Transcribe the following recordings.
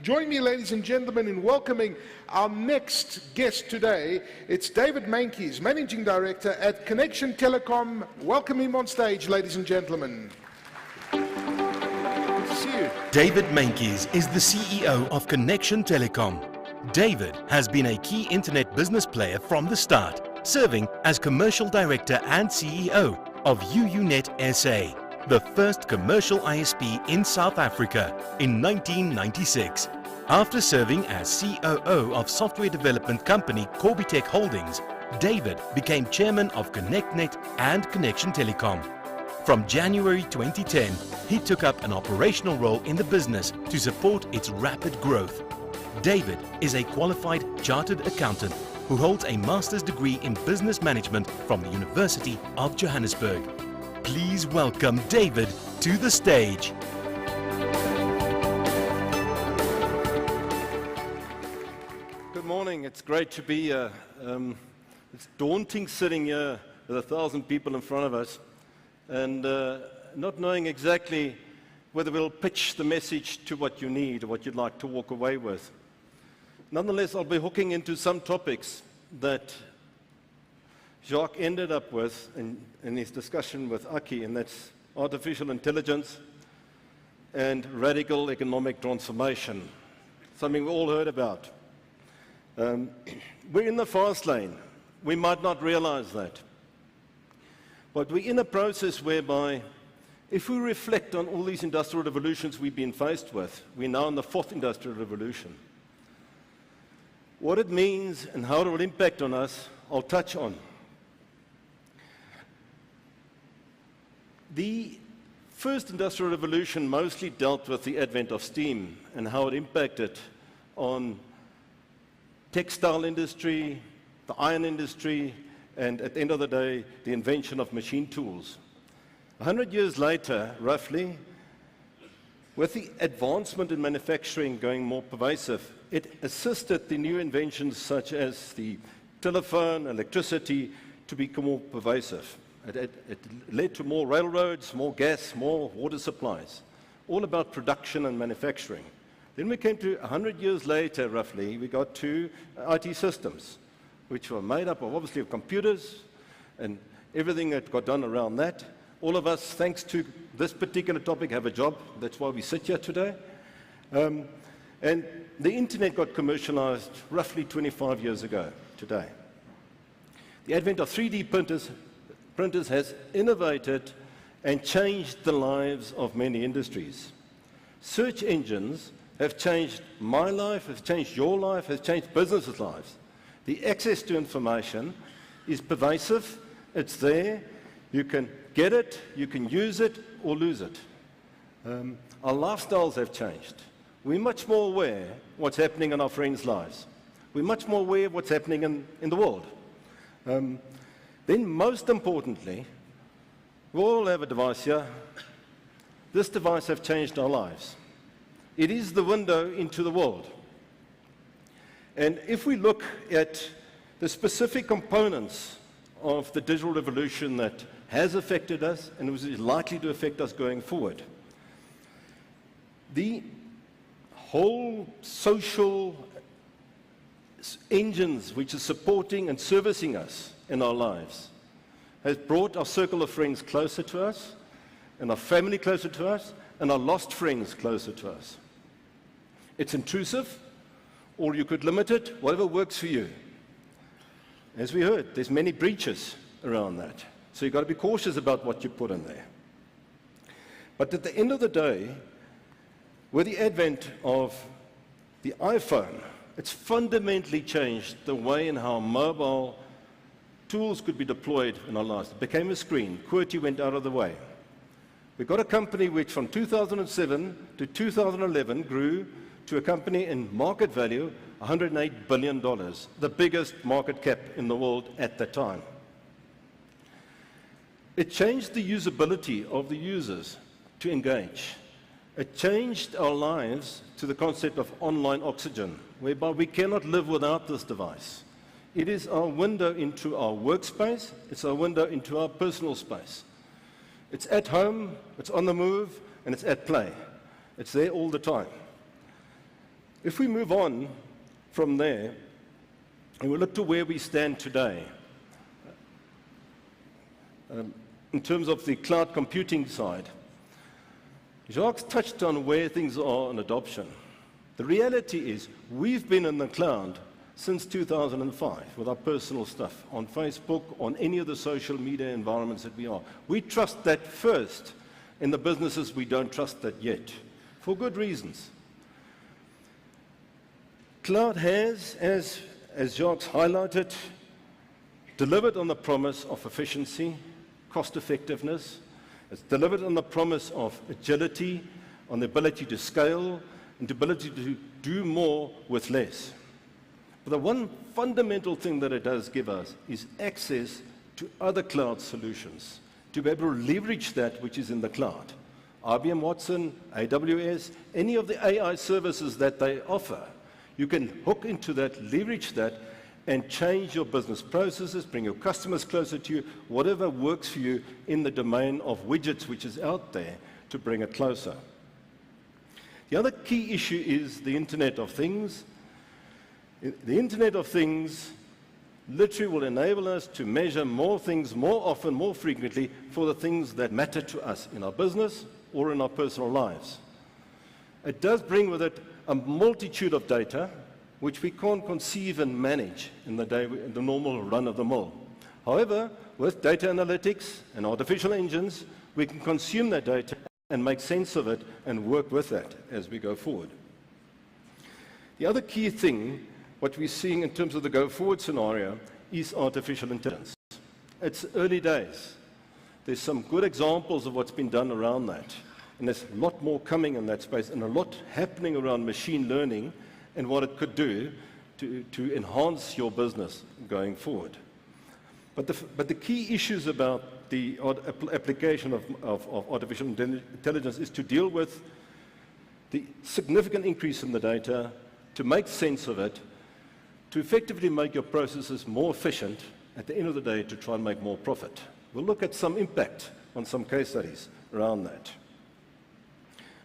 Join me, ladies and gentlemen, in welcoming our next guest today. It's David Meintjes, Managing Director at Connection Telecom. Welcome him on stage, ladies and gentlemen. Good to see you. David Meintjes is the CEO of Connection Telecom. David has been a key internet business player from the start, serving as Commercial Director and CEO of UUNet SA, the first commercial ISP in South Africa in 1996. After serving as COO of software development company Corbitech Holdings, David became chairman of ConnectNet and Connection Telecom. From January 2010, he took up an operational role in the business to support its rapid growth. David is a qualified chartered accountant who holds a master's degree in business management from the University of Johannesburg. Please welcome David to the stage. Good morning. It's great to be here. It's daunting sitting here with 1,000 people in front of us and not knowing exactly whether we'll pitch the message to what you need or what you'd like to walk away with. Nonetheless, I'll be hooking into some topics that Jacques ended up with in his discussion with Aki, and that's artificial intelligence and radical economic transformation, something we all heard about. We're in the fast lane. We might not realize that. But we're in a process whereby, if we reflect on all these industrial revolutions we've been faced with, we're now in the fourth industrial revolution. What it means and how it will impact on us, I'll touch on. The first industrial revolution mostly dealt with the advent of steam and how it impacted on textile industry, the iron industry, and at the end of the day, the invention of machine tools. 100 years later, roughly, with the advancement in manufacturing going more pervasive, it assisted the new inventions such as the telephone, electricity, to become more pervasive. It led to more railroads, more gas, more water supplies, all about production and manufacturing. Then we came to 100 years later, roughly, we got to IT systems, which were made up of, obviously, of computers and everything that got done around that. All of us, thanks to this particular topic, have a job. That's why we sit here today. And the internet got commercialized roughly 25 years ago today. The advent of 3D printers has innovated and changed the lives of many industries. Search engines have changed my life, have changed your life, has changed businesses' lives. The access to information is pervasive. It's there. You can get it, you can use it, or lose it. Our lifestyles have changed. We're much more aware of what's happening in our friends' lives. We're much more aware of what's happening in the world. Then, most importantly, we all have a device here. This device has changed our lives. It is the window into the world. And if we look at the specific components of the digital revolution that has affected us and is likely to affect us going forward, the whole social engines which are supporting and servicing us in our lives has brought our circle of friends closer to us, and our family closer to us, and our lost friends closer to us. It's intrusive, or you could limit it, whatever works for you. As we heard, there's many breaches around that. So you've got to be cautious about what you put in there. But at the end of the day, with the advent of the iPhone, it's fundamentally changed the way in how mobile tools could be deployed in our lives. It became a screen. QWERTY went out of the way. We got a company which from 2007 to 2011 grew to a company in market value, $108 billion, the biggest market cap in the world at that time. It changed the usability of the users to engage. It changed our lives to the concept of online oxygen, whereby we cannot live without this device. It is our window into our workspace. It's our window into our personal space. It's at home, it's on the move, and it's at play. It's there all the time. If we move on from there, and we look to where we stand today, in terms of the cloud computing side, Jacques touched on where things are in adoption. The reality is we've been in the cloud since 2005 with our personal stuff on Facebook, on any of the social media environments that we are. We trust that first. In the businesses, we don't trust that yet, for good reasons. Cloud has, as Jacques highlighted, delivered on the promise of efficiency, cost effectiveness. It's delivered on the promise of agility, on the ability to scale, and the ability to do more with less. But the one fundamental thing that it does give us is access to other cloud solutions, to be able to leverage that which is in the cloud. IBM Watson, AWS, any of the AI services that they offer, you can hook into that, leverage that, and change your business processes, bring your customers closer to you, whatever works for you in the domain of widgets which is out there to bring it closer. The other key issue is the Internet of Things. The Internet of Things literally will enable us to measure more things more often, more frequently, for the things that matter to us in our business or in our personal lives. It does bring with it a multitude of data which we can't conceive and manage in the normal run-of-the-mill. However, with data analytics and artificial engines, we can consume that data and make sense of it and work with that as we go forward. The other key thing, what we're seeing in terms of the go-forward scenario, is artificial intelligence. It's early days. There's some good examples of what's been done around that. And there's a lot more coming in that space and a lot happening around machine learning and what it could do to enhance your business going forward. But the key issues about the application of artificial intelligence is to deal with the significant increase in the data, to make sense of it, to effectively make your processes more efficient, at the end of the day, to try and make more profit. We'll look at some impact on some case studies around that.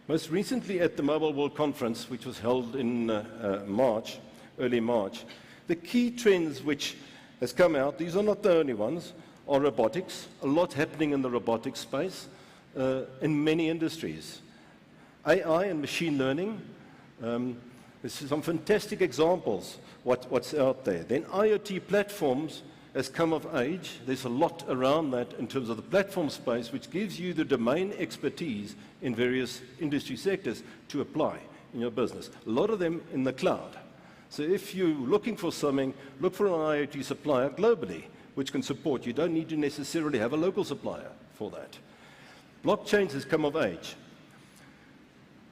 Most recently at the Mobile World Conference, which was held in March, early March, the key trends which has come out, these are not the only ones, are robotics. A lot happening in the robotics space in many industries. AI and machine learning, there's some fantastic examples what's out there. Then IoT platforms has come of age. There's a lot around that in terms of the platform space, which gives you the domain expertise in various industry sectors to apply in your business. A lot of them in the cloud. So if you're looking for something, look for an IoT supplier globally, which can support. You don't need to necessarily have a local supplier for that. Blockchains has come of age.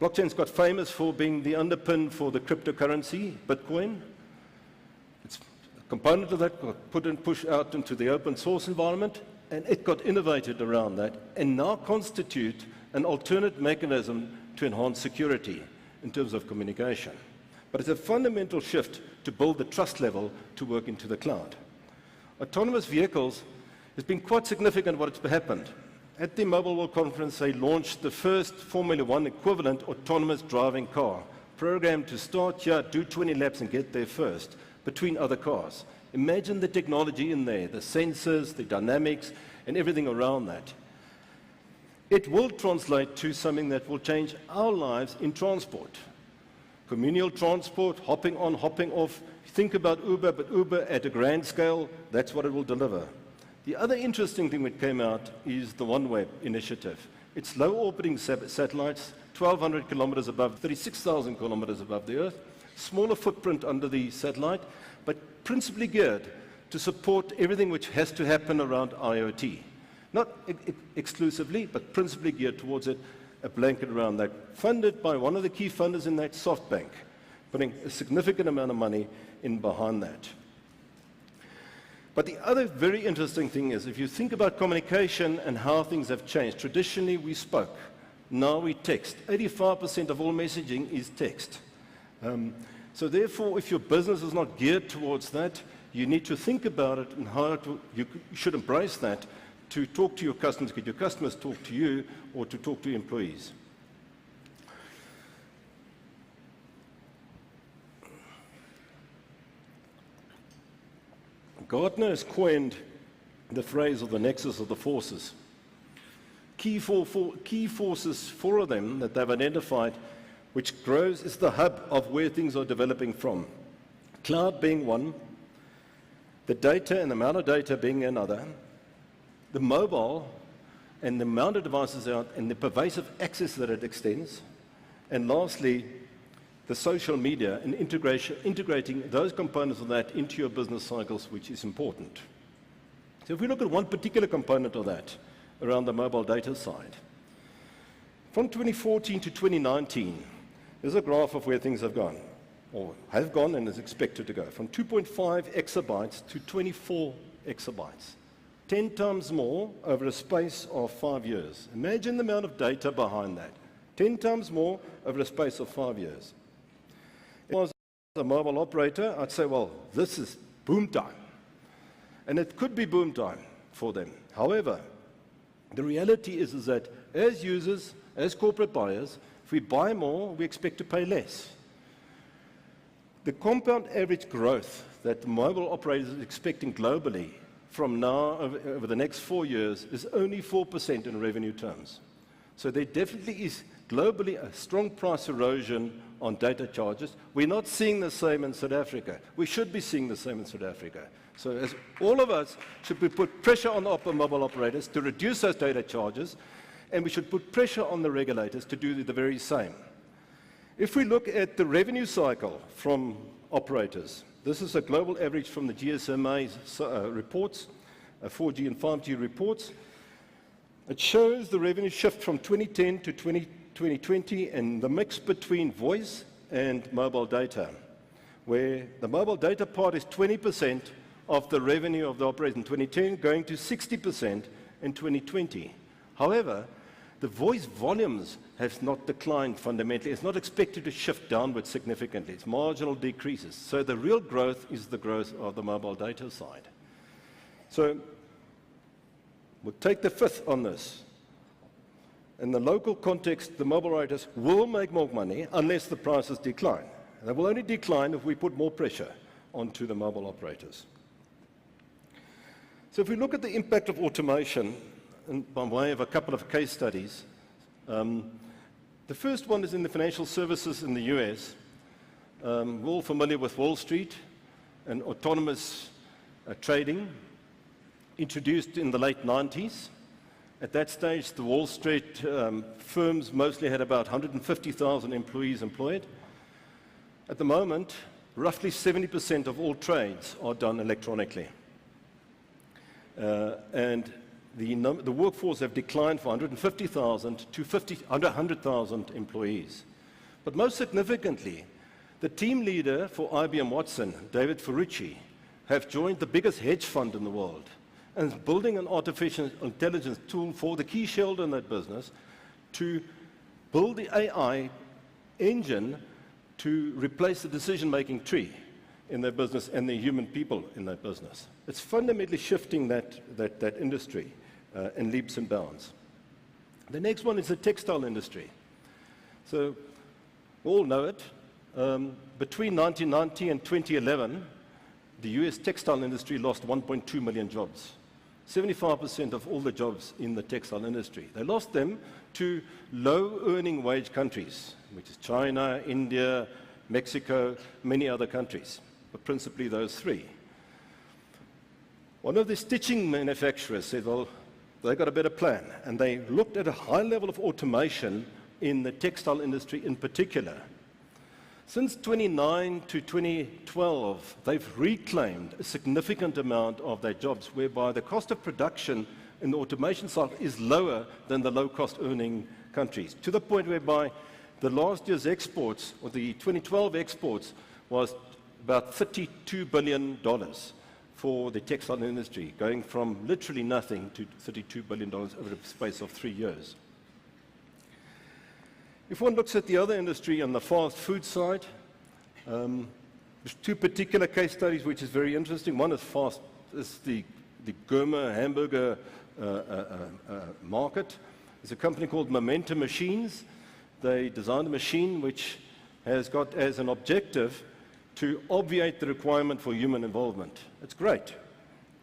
Blockchain's got famous for being the underpin for the cryptocurrency, Bitcoin. It's a component of that got put and pushed out into the open source environment, and it got innovated around that, and now constitute an alternate mechanism to enhance security in terms of communication. But it's a fundamental shift to build the trust level to work into the cloud. Autonomous vehicles has been quite significant what's happened. At the Mobile World Conference, they launched the first Formula One equivalent autonomous driving car, programmed to start here, do 20 laps and get there first, between other cars. Imagine the technology in there, the sensors, the dynamics, and everything around that. It will translate to something that will change our lives in transport. Communal transport, hopping on, hopping off. Think about Uber, but Uber at a grand scale, that's what it will deliver. The other interesting thing that came out is the OneWeb initiative. It's low-orbiting satellites, 1,200 kilometers above, 36,000 kilometers above the Earth, smaller footprint under the satellite, but principally geared to support everything which has to happen around IoT. Not exclusively, but principally geared towards it, a blanket around that, funded by one of the key funders in that, SoftBank, putting a significant amount of money in behind that. But the other very interesting thing is, if you think about communication and how things have changed, traditionally we spoke, now we text. 85% of all messaging is text. So therefore, if your business is not geared towards that, you need to think about it and how you should embrace that to talk to your customers, get your customers talk to you, or to talk to employees. Gartner has coined the phrase of the nexus of the forces. Key forces, four of them that they've identified, which grows is the hub of where things are developing from. Cloud being one, the data and the amount of data being another, the mobile and the amount of devices out and the pervasive access that it extends, and lastly, the social media and integrating those components of that into your business cycles, which is important. So if we look at one particular component of that, around the mobile data side, from 2014 to 2019, there's a graph of where things have gone, or have gone and is expected to go, from 2.5 exabytes to 24 exabytes. 10 times more over a space of 5 years. Imagine the amount of data behind that. 10 times more over a space of 5 years. If I was a mobile operator, I'd say, well, this is boom time. And it could be boom time for them. However, the reality is that as users, as corporate buyers, if we buy more, we expect to pay less. The compound average growth that the mobile operators are expecting globally from now over the next 4 years is only 4% in revenue terms. So there definitely is globally a strong price erosion on data charges. We're not seeing the same in South Africa. We should be seeing the same in South Africa. So as all of us should we put pressure on the mobile operators to reduce those data charges, and we should put pressure on the regulators to do the very same. If we look at the revenue cycle from operators, this is a global average from the GSMA's reports, 4G and 5G reports. It shows the revenue shift from 2010 to 2020 and the mix between voice and mobile data, where the mobile data part is 20% of the revenue of the operator in 2010, going to 60% in 2020. However, the voice volumes have not declined fundamentally. It's not expected to shift downward significantly. It's marginal decreases. So the real growth is the growth of the mobile data side. So we'll take the fifth on this. In the local context, the mobile operators will make more money unless the prices decline. They will only decline if we put more pressure onto the mobile operators. So if we look at the impact of automation, and by way of a couple of case studies, the first one is in the financial services in the US. We're all familiar with Wall Street and autonomous trading, introduced in the late 90s. At that stage, the Wall Street firms mostly had about 150,000 employees employed. At the moment, roughly 70% of all trades are done electronically. And the workforce have declined from 150,000 to 100,000 employees. But most significantly, the team leader for IBM Watson, David Ferrucci, have joined the biggest hedge fund in the world and is building an artificial intelligence tool for the key shareholder in that business to build the AI engine to replace the decision-making tree in their business and the human people in that business. It's fundamentally shifting that industry in leaps and bounds. The next one is the textile industry. So we all know it. Between 1990 and 2011, the US textile industry lost 1.2 million jobs. 75% of all the jobs in the textile industry. They lost them to low-earning wage countries, which is China, India, Mexico, many other countries, but principally those three. One of the stitching manufacturers said, well, they got a better plan, and they looked at a high level of automation in the textile industry in particular. Since 2009 to 2012, they've reclaimed a significant amount of their jobs, whereby the cost of production in the automation side is lower than the low-cost earning countries, to the point whereby the last year's exports, or the 2012 exports, was about $32 billion for the textile industry, going from literally nothing to $32 billion over the space of 3 years. If one looks at the other industry on the fast food side, there's two particular case studies which is very interesting. One is the gourmet hamburger market. There's a company called Momentum Machines. They designed a machine which has got as an objective to obviate the requirement for human involvement. It's great.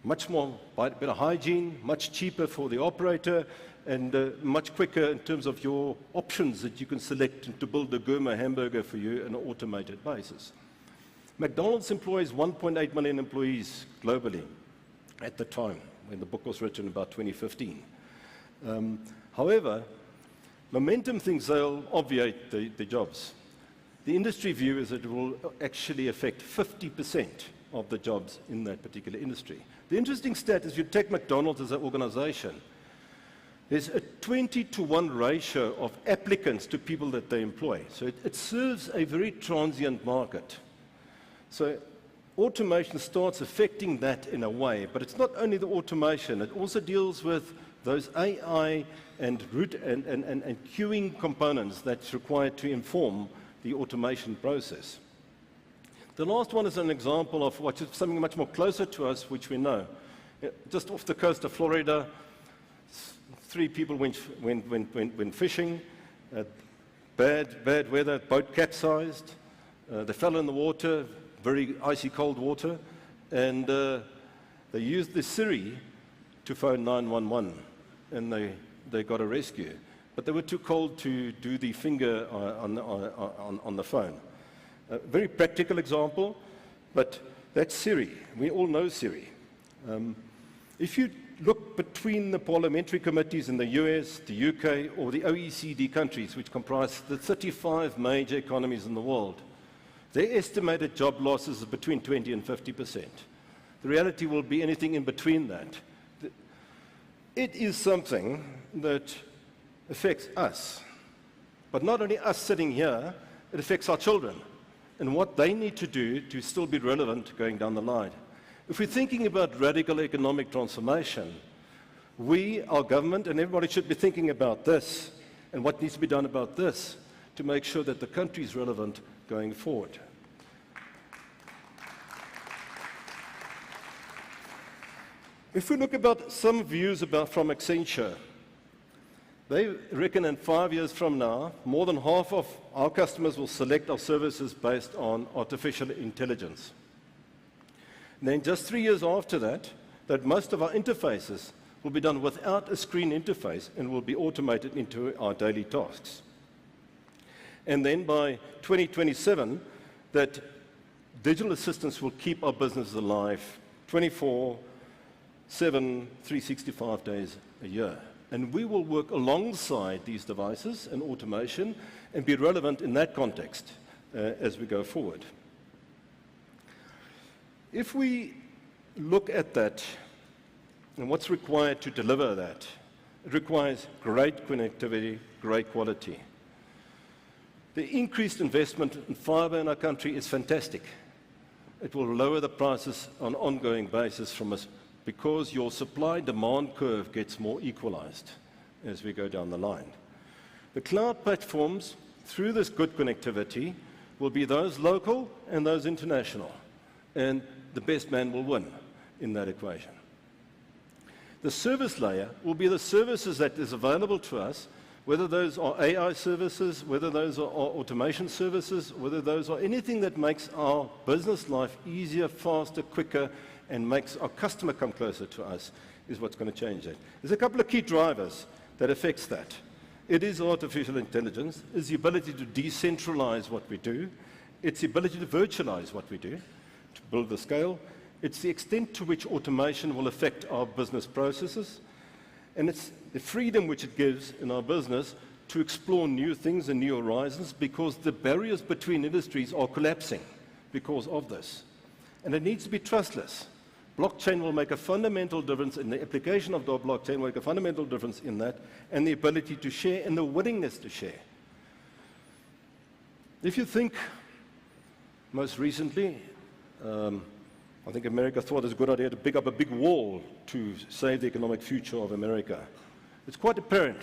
much more better hygiene, much cheaper for the operator, and much quicker in terms of your options that you can select to build a gourmet hamburger for you on an automated basis. McDonald's employs 1.8 million employees globally at the time when the book was written, about 2015. However, momentum thinks they'll obviate the jobs. The industry view is that it will actually affect 50% of the jobs in that particular industry. The interesting stat is, if you take McDonald's as an organization, there's a 20-to-1 ratio of applicants to people that they employ. So it serves a very transient market. So automation starts affecting that in a way, but it's not only the automation, it also deals with those AI and route and queuing components that's required to inform the automation process. The last one is an example of something much more closer to us, which we know. Just off the coast of Florida, 3 people went fishing, bad weather, boat capsized, they fell in the water, very icy cold water, and they used the Siri to phone 911, and they got a rescue. But they were too cold to do the finger on the phone. A very practical example, but that's Siri. We all know Siri. If you look between the parliamentary committees in the US, the UK, or the OECD countries, which comprise the 35 major economies in the world, their estimated job losses are between 20 and 50%. The reality will be anything in between that. It is something that affects us, but not only us sitting here, it affects our children and what they need to do to still be relevant going down the line. If we're thinking about radical economic transformation, we, our government, and everybody should be thinking about this and what needs to be done about this to make sure that the country is relevant going forward. If we look about some views from Accenture, they reckon in 5 years from now, more than half of our customers will select our services based on artificial intelligence. And then just 3 years after that most of our interfaces will be done without a screen interface and will be automated into our daily tasks. And then by 2027, that digital assistants will keep our business alive 24/7, 365 days a year. And we will work alongside these devices and automation and be relevant in that context as we go forward. If we look at that and what's required to deliver that, it requires great connectivity, great quality. The increased investment in fiber in our country is fantastic. It will lower the prices on an ongoing basis from us because your supply-demand curve gets more equalized as we go down the line. The cloud platforms, through this good connectivity, will be those local and those international, and the best man will win in that equation. The service layer will be the services that is available to us, whether those are AI services, whether those are automation services, whether those are anything that makes our business life easier, faster, quicker, and makes our customer come closer to us, is what's going to change that. There's a couple of key drivers that affects that. It is artificial intelligence, it's the ability to decentralize what we do, it's the ability to virtualize what we do, to build the scale, it's the extent to which automation will affect our business processes, and it's the freedom which it gives in our business to explore new things and new horizons, because the barriers between industries are collapsing because of this. And it needs to be trustless. Blockchain will make a fundamental difference, in the application of the blockchain will make a fundamental difference in that, and the ability to share and the willingness to share. If you think, most recently, I think America thought it was a good idea to pick up a big wall to save the economic future of America. It's quite apparent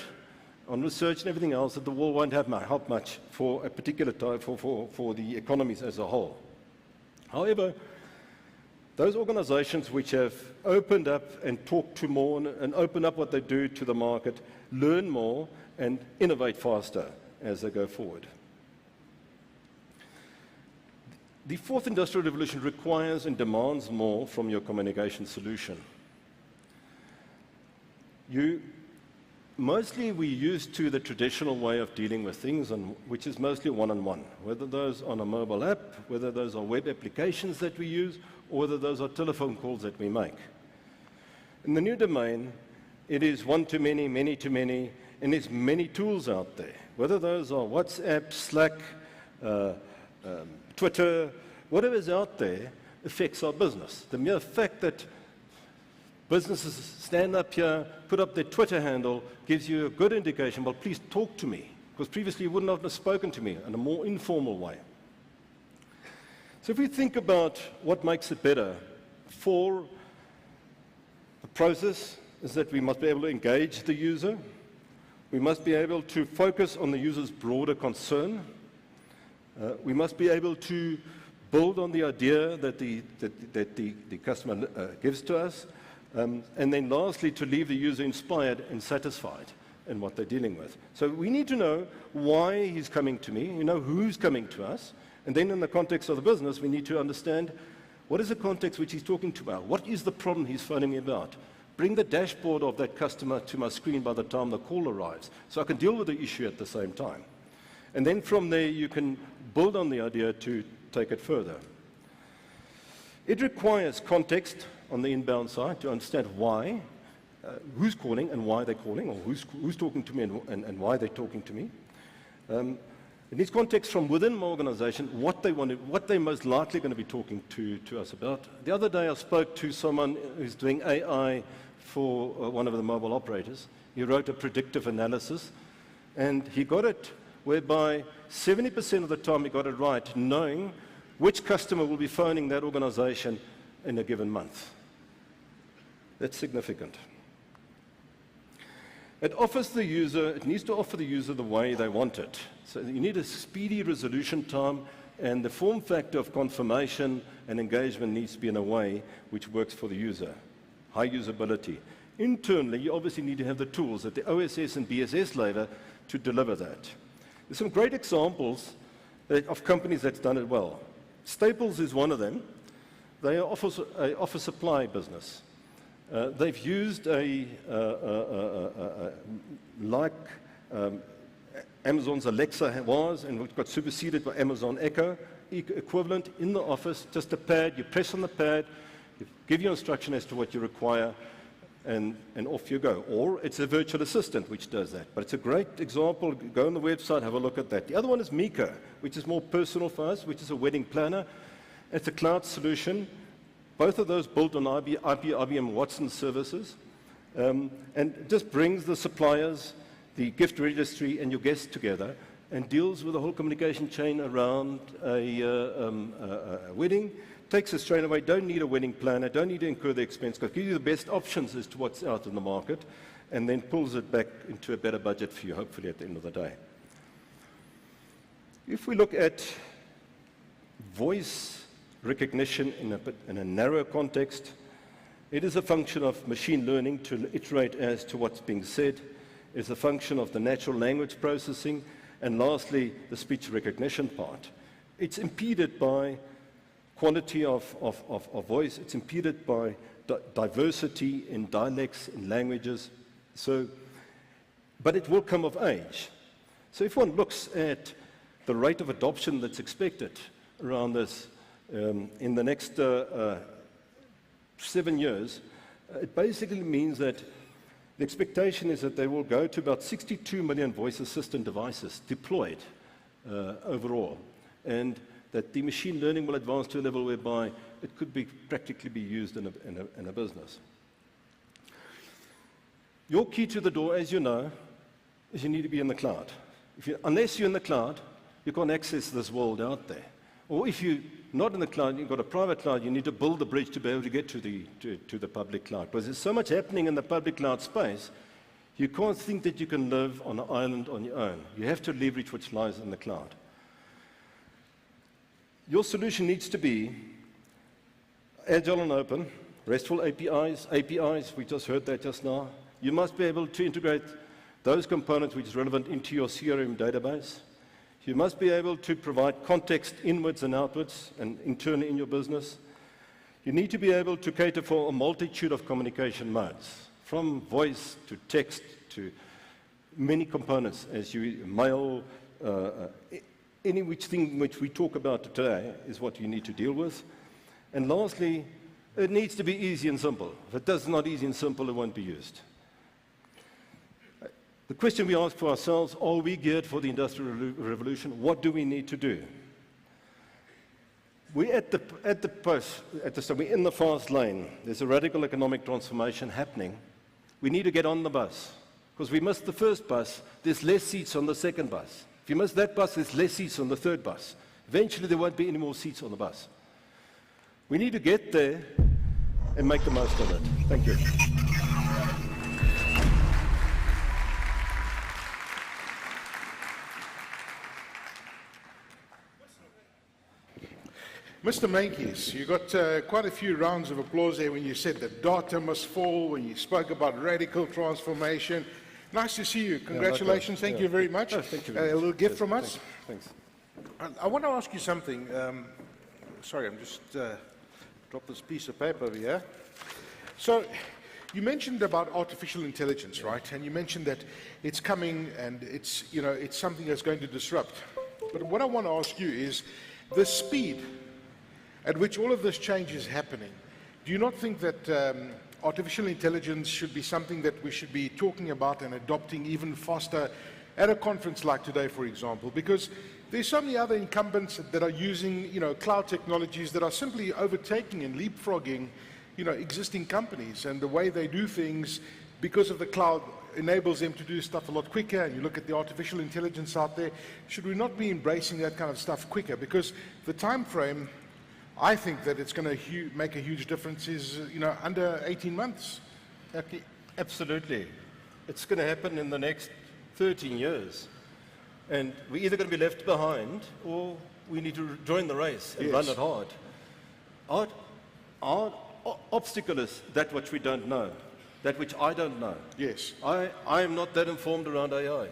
on research and everything else that the wall won't help much for a particular time, for the economies as a whole. However, those organizations which have opened up and talked to more and opened up what they do to the market, learn more and innovate faster as they go forward. The fourth industrial revolution requires and demands more from your communication solution. Mostly we're used to the traditional way of dealing with things, which is mostly one-on-one, whether those on a mobile app, whether those are web applications that we use, or whether those are telephone calls that we make. In the new domain, it is one-to-many, many-to-many, and there's many tools out there, whether those are WhatsApp, Slack, Twitter, whatever is out there affects our business. The mere fact that businesses stand up here, put up their Twitter handle, gives you a good indication, well, please talk to me, because previously you wouldn't have spoken to me in a more informal way. So if we think about what makes it better for the process, is that we must be able to engage the user. We must be able to focus on the user's broader concern. We must be able to build on the idea that the customer gives to us. And then lastly, to leave the user inspired and satisfied in what they're dealing with. So we need to know why he's coming to me, who's coming to us. And then in the context of the business, we need to understand what is the context which he's talking to about? What is the problem he's phoning me about? Bring the dashboard of that customer to my screen by the time the call arrives, so I can deal with the issue at the same time. And then from there, you can build on the idea to take it further. It requires context on the inbound side to understand why, who's calling and why they're calling, or who's talking to me and why they're talking to me. It needs context from within my organization, what they want, what they're most likely going to be talking to us about. The other day I spoke to someone who's doing AI for one of the mobile operators. He wrote a predictive analysis, and he got it whereby 70% of the time he got it right, knowing which customer will be phoning that organization in a given month. That's significant. It needs to offer the user the way they want it. So you need a speedy resolution time, and the form factor of confirmation and engagement needs to be in a way which works for the user. High usability. Internally, you obviously need to have the tools at the OSS and BSS layer to deliver that. There's some great examples of companies that's done it well. Staples is one of them. They are an office supply business. They've used Amazon's Alexa was, and it got superseded by Amazon Echo, equivalent in the office, just a pad, you press on the pad, you give your instruction as to what you require, and off you go. Or it's a virtual assistant which does that. But it's a great example. Go on the website, have a look at that. The other one is Mika, which is more personal for us, which is a wedding planner. It's a cloud solution. Both of those built on IBM Watson services, and it just brings the suppliers, the gift registry, and your guests together, and deals with the whole communication chain around a wedding. Takes a strain away. Don't need a wedding planner. Don't need to incur the expense. Gives you the best options as to what's out in the market, and then pulls it back into a better budget for you, hopefully at the end of the day. If we look at voice recognition in a narrow context, it is a function of machine learning to iterate as to what's being said. It's a function of the natural language processing, and lastly, the speech recognition part. It's impeded by quality of voice. It's impeded by diversity in dialects, in languages. But it will come of age. So if one looks at the rate of adoption that's expected around this, in the next 7 years, it basically means that the expectation is that they will go to about 62 million voice assistant devices deployed overall, and that the machine learning will advance to a level whereby it could practically be used in a business. Your key to the door, as you know, is you need to be in the cloud. Unless you're in the cloud, you can't access this world out there. Or if you're not in the cloud, you've got a private cloud, you need to build the bridge to be able to get to the public cloud. Because there's so much happening in the public cloud space, you can't think that you can live on an island on your own. You have to leverage what lies in the cloud. Your solution needs to be agile and open, RESTful APIs, we just heard that just now. You must be able to integrate those components which is relevant into your CRM database. You must be able to provide context inwards and outwards, and internally in your business. You need to be able to cater for a multitude of communication modes, from voice to text to many components, as you mail, any which thing which we talk about today is what you need to deal with. And lastly, it needs to be easy and simple. If it does not easy and simple, it won't be used. The question we ask for ourselves, are we geared for the Industrial Revolution? What do we need to do? We're at the start, we're in the fast lane. There's a radical economic transformation happening. We need to get on the bus. Because we missed the first bus, there's less seats on the second bus. If you miss that bus, there's less seats on the third bus. Eventually, there won't be any more seats on the bus. We need to get there and make the most of it. Thank you. Mr. Meintjes, you got quite a few rounds of applause there when you said that data must fall, when you spoke about radical transformation. Nice to see you. Congratulations. Thank you very much. Oh, thank you very much. A little gift from us. Thanks. I want to ask you something. Sorry, I'm just dropped this piece of paper over here. So, you mentioned about artificial intelligence, right? And you mentioned that it's coming and it's, you know, it's something that's going to disrupt. But what I want to ask you is the speed at which all of this change is happening. Do you not think that artificial intelligence should be something that we should be talking about and adopting even faster at a conference like today, for example? Because there's so many other incumbents that are using, you know, cloud technologies that are simply overtaking and leapfrogging, you know, existing companies, and the way they do things because of the cloud enables them to do stuff a lot quicker. And you look at the artificial intelligence out there, should we not be embracing that kind of stuff quicker? Because the time frame, I think that it's going to make a huge difference is, you know, under 18 months. Okay, absolutely. It's going to happen in the next 13 years. And we're either going to be left behind or we need to join the race and run it hard. Our obstacle is that which we don't know, that which I don't know. Yes. I am not that informed around AI,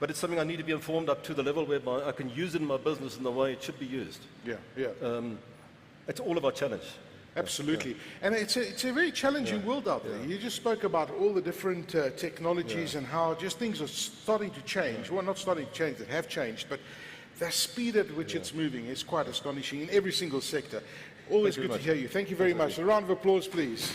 but it's something I need to be informed up to the level where I can use it in my business in the way it should be used. Yeah, yeah. It's all about challenge. Absolutely. And it's a very challenging world out there. You just spoke about all the different technologies and how just things are starting to change. Well, not starting to change, that have changed, but the speed at which it's moving is quite astonishing in every single sector. Always good to hear you. Thank you very much. A round of applause, please.